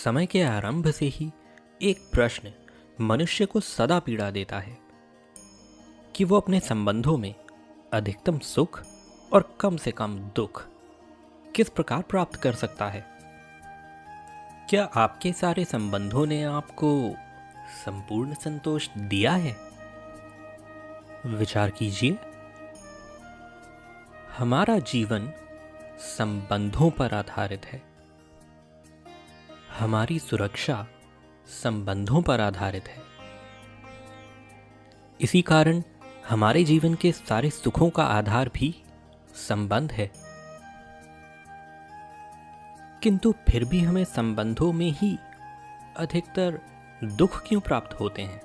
समय के आरंभ से ही एक प्रश्न मनुष्य को सदा पीड़ा देता है कि वो अपने संबंधों में अधिकतम सुख और कम से कम दुख किस प्रकार प्राप्त कर सकता है। क्या आपके सारे संबंधों ने आपको संपूर्ण संतोष दिया है? विचार कीजिए। हमारा जीवन संबंधों पर आधारित है। हमारी सुरक्षा संबंधों पर आधारित है। इसी कारण हमारे जीवन के सारे सुखों का आधार भी संबंध है। किंतु फिर भी हमें संबंधों में ही अधिकतर दुख क्यों प्राप्त होते हैं?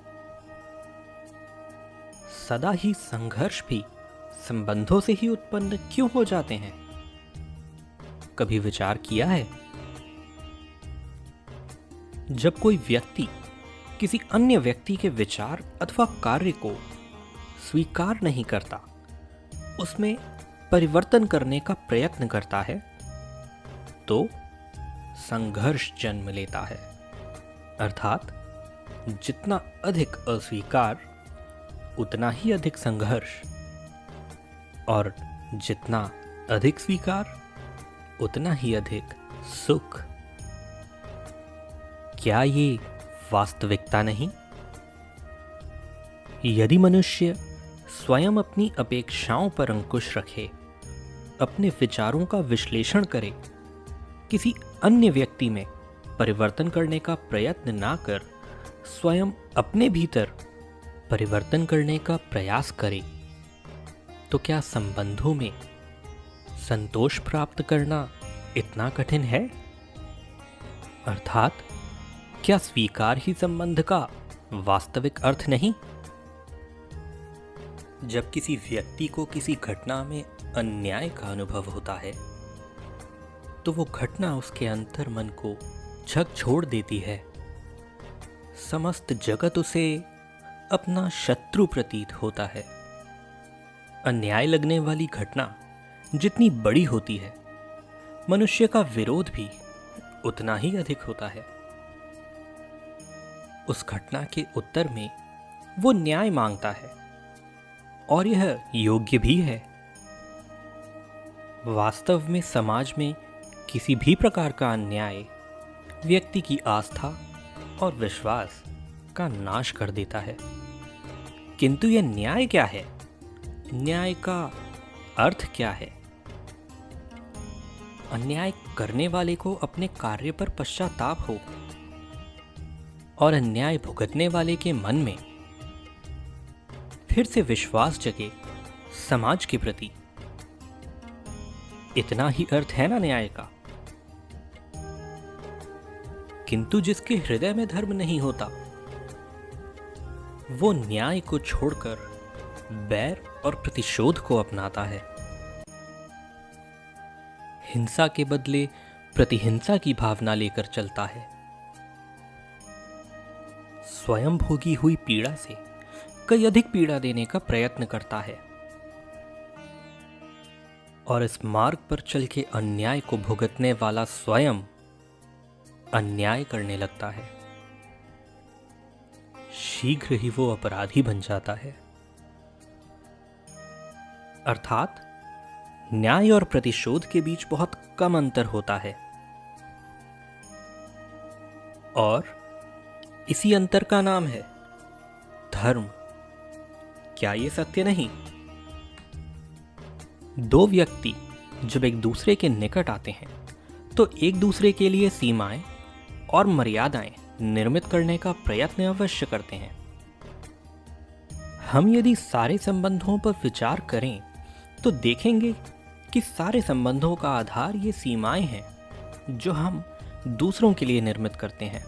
सदा ही संघर्ष भी संबंधों से ही उत्पन्न क्यों हो जाते हैं? कभी विचार किया है? जब कोई व्यक्ति किसी अन्य व्यक्ति के विचार अथवा कार्य को स्वीकार नहीं करता, उसमें परिवर्तन करने का प्रयत्न करता है, तो संघर्ष जन्म लेता है। अर्थात जितना अधिक अस्वीकार उतना ही अधिक संघर्ष, और जितना अधिक स्वीकार उतना ही अधिक सुख। क्या ये वास्तविकता नहीं? यदि मनुष्य स्वयं अपनी अपेक्षाओं पर अंकुश रखे, अपने विचारों का विश्लेषण करे, किसी अन्य व्यक्ति में परिवर्तन करने का प्रयत्न ना कर स्वयं अपने भीतर परिवर्तन करने का प्रयास करे, तो क्या संबंधों में संतोष प्राप्त करना इतना कठिन है? अर्थात क्या स्वीकार ही संबंध का वास्तविक अर्थ नहीं? जब किसी व्यक्ति को किसी घटना में अन्याय का अनुभव होता है, तो वो घटना उसके अंतर मन को झकझोर देती है। समस्त जगत उसे अपना शत्रु प्रतीत होता है। अन्याय लगने वाली घटना जितनी बड़ी होती है, मनुष्य का विरोध भी उतना ही अधिक होता है। उस घटना के उत्तर में वो न्याय मांगता है, और यह योग्य भी है। वास्तव में समाज में किसी भी प्रकार का अन्याय व्यक्ति की आस्था और विश्वास का नाश कर देता है। किंतु यह न्याय क्या है? न्याय का अर्थ क्या है? अन्याय करने वाले को अपने कार्य पर पश्चाताप हो, और अन्याय भुगतने वाले के मन में फिर से विश्वास जगे समाज के प्रति। इतना ही अर्थ है ना न्याय का। किंतु जिसके हृदय में धर्म नहीं होता, वो न्याय को छोड़कर बैर और प्रतिशोध को अपनाता है। हिंसा के बदले प्रतिहिंसा की भावना लेकर चलता है। स्वयं भोगी हुई पीड़ा से कई अधिक पीड़ा देने का प्रयत्न करता है, और इस मार्ग पर चल के अन्याय को भुगतने वाला स्वयं अन्याय करने लगता है। शीघ्र ही वो अपराधी बन जाता है। अर्थात न्याय और प्रतिशोध के बीच बहुत कम अंतर होता है, और इसी अंतर का नाम है धर्म। क्या ये सत्य नहीं? दो व्यक्ति जब एक दूसरे के निकट आते हैं, तो एक दूसरे के लिए सीमाएं और मर्यादाएं निर्मित करने का प्रयत्न अवश्य करते हैं। हम यदि सारे संबंधों पर विचार करें, तो देखेंगे कि सारे संबंधों का आधार ये सीमाएं हैं जो हम दूसरों के लिए निर्मित करते हैं,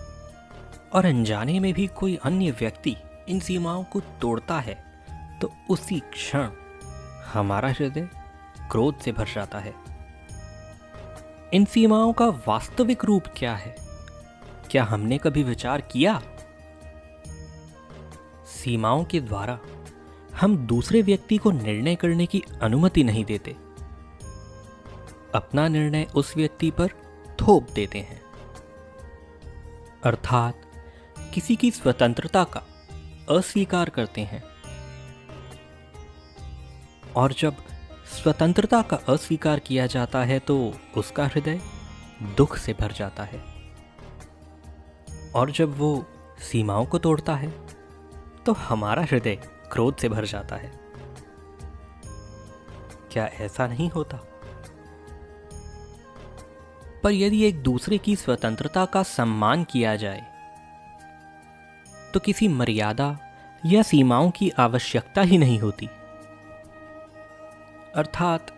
और अनजाने में भी कोई अन्य व्यक्ति इन सीमाओं को तोड़ता है, तो उसी क्षण हमारा हृदय क्रोध से भर जाता है। इन सीमाओं का वास्तविक रूप क्या है? क्या हमने कभी विचार किया? सीमाओं के द्वारा हम दूसरे व्यक्ति को निर्णय करने की अनुमति नहीं देते, अपना निर्णय उस व्यक्ति पर थोप देते हैं। अर्थात किसी की स्वतंत्रता का अस्वीकार करते हैं। और जब स्वतंत्रता का अस्वीकार किया जाता है तो उसका हृदय दुख से भर जाता है, और जब वो सीमाओं को तोड़ता है तो हमारा हृदय क्रोध से भर जाता है। क्या ऐसा नहीं होता? पर यदि एक दूसरे की स्वतंत्रता का सम्मान किया जाए तो किसी मर्यादा या सीमाओं की आवश्यकता ही नहीं होती। अर्थात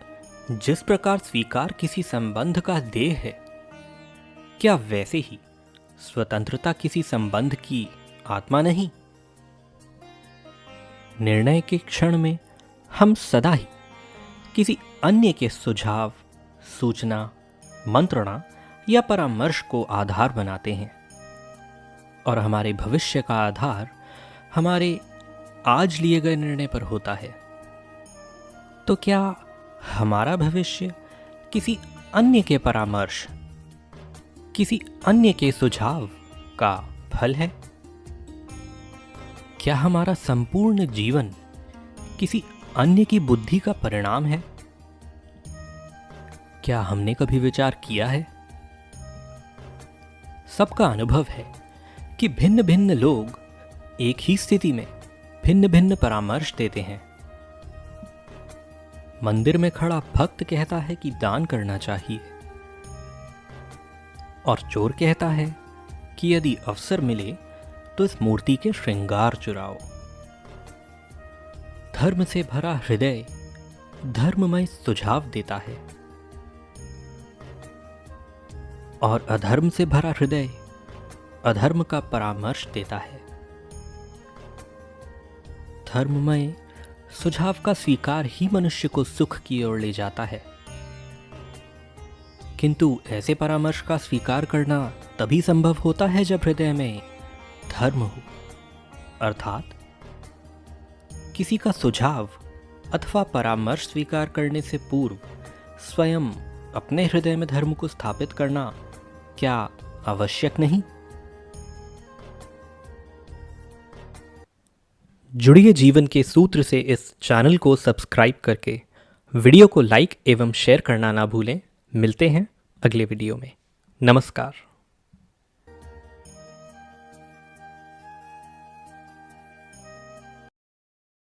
जिस प्रकार स्वीकार किसी संबंध का देह है, क्या वैसे ही स्वतंत्रता किसी संबंध की आत्मा नहीं? निर्णय के क्षण में हम सदा ही किसी अन्य के सुझाव, सूचना, मंत्रणा या परामर्श को आधार बनाते हैं, और हमारे भविष्य का आधार हमारे आज लिए गए निर्णय पर होता है। तो क्या हमारा भविष्य किसी अन्य के परामर्श, किसी अन्य के सुझाव का फल है? क्या हमारा संपूर्ण जीवन किसी अन्य की बुद्धि का परिणाम है? क्या हमने कभी विचार किया है? सबका अनुभव है कि भिन्न भिन्न लोग एक ही स्थिति में भिन्न भिन्न परामर्श देते हैं। मंदिर में खड़ा भक्त कहता है कि दान करना चाहिए, और चोर कहता है कि यदि अवसर मिले तो इस मूर्ति के श्रृंगार चुराओ। धर्म से भरा हृदय धर्ममय सुझाव देता है, और अधर्म से भरा हृदय अधर्म का परामर्श देता है। धर्ममय सुझाव का स्वीकार ही मनुष्य को सुख की ओर ले जाता है, किंतु ऐसे परामर्श का स्वीकार करना तभी संभव होता है जब हृदय में धर्म हो। अर्थात किसी का सुझाव अथवा परामर्श स्वीकार करने से पूर्व स्वयं अपने हृदय में धर्म को स्थापित करना क्या आवश्यक नहीं? जुड़िए जीवन के सूत्र से इस चैनल को सब्सक्राइब करके वीडियो को लाइक एवं शेयर करना ना भूलें। मिलते हैं अगले वीडियो में। नमस्कार।